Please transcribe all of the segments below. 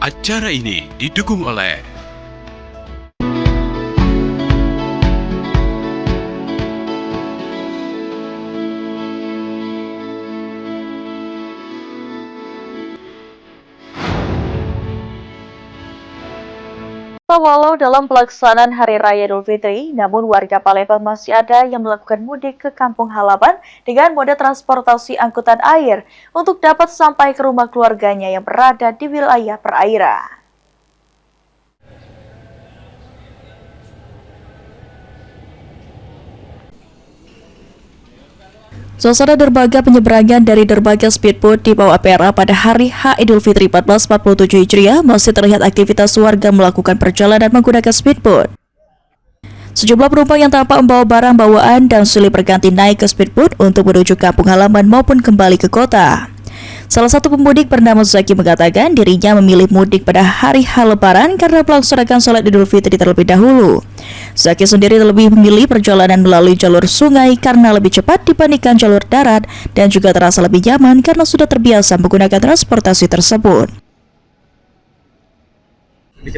Acara ini didukung oleh Walau dalam pelaksanaan Hari Raya Idul Fitri, namun warga Palembang masih ada yang melakukan mudik ke kampung halaman dengan moda transportasi angkutan air untuk dapat sampai ke rumah keluarganya yang berada di wilayah perairan. Suasana dermaga penyeberangan dari dermaga speedboat di Bawah Pera pada hari H Idul Fitri 1447 Hijriah masih terlihat aktivitas warga melakukan perjalanan menggunakan speedboat. Sejumlah penumpang yang tampak membawa barang bawaan dan silih berganti naik ke speedboat untuk menuju kampung halaman maupun kembali ke kota. Salah satu pemudik bernama Zaki mengatakan dirinya memilih mudik pada hari H Lebaran karena melaksanakan sholat Idul Fitri terlebih dahulu. Zaki sendiri lebih memilih perjalanan melalui jalur sungai karena lebih cepat dibandingkan jalur darat dan juga terasa lebih nyaman karena sudah terbiasa menggunakan transportasi tersebut.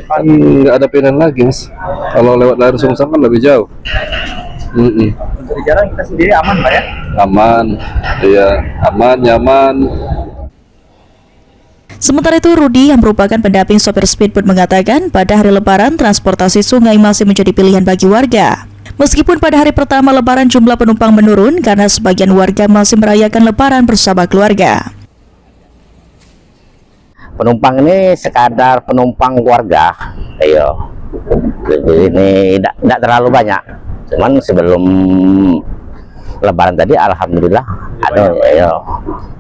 Kan nggak ada pilihan lagi, Mas. Kalau lewat layar Sungsang kan lebih jauh. Untuk di jalan kita sendiri aman, Pak ya? Aman, iya, aman, nyaman. Sementara itu, Rudi yang merupakan pendamping sopir speedboat mengatakan pada hari Lebaran transportasi sungai masih menjadi pilihan bagi warga. Meskipun pada hari pertama Lebaran jumlah penumpang menurun karena sebagian warga masih merayakan Lebaran bersama keluarga. Penumpang ini sekadar penumpang keluarga, ayo. Jadi ini tidak terlalu banyak. Cuman sebelum Lebaran tadi, alhamdulillah ada, ayo.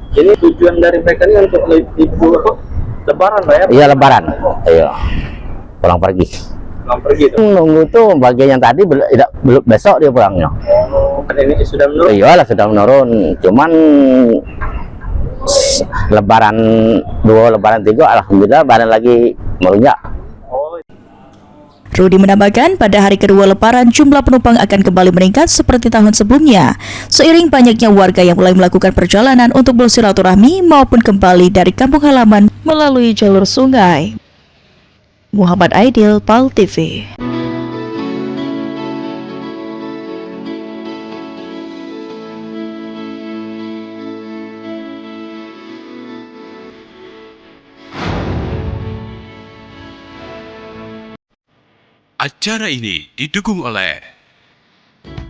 Ini tujuan dari mereka ini untuk Lebaran, Pak ya? Iya Lebaran, ayo. Pulang pergi. Pulang pergi itu. Nunggu tuh bagian yang tadi belum besok dia pulangnya. Ini sudah menurun. Iyalah sudah menurun. Cuman Lebaran 2, Lebaran 3, alhamdulillah barang lagi melunjak. Rudi menambahkan pada hari kedua Lebaran jumlah penumpang akan kembali meningkat seperti tahun sebelumnya seiring banyaknya warga yang mulai melakukan perjalanan untuk bersilaturahmi maupun kembali dari kampung halaman melalui jalur sungai. Muhammad Aidil, PAL TV. acara ini didukung oleh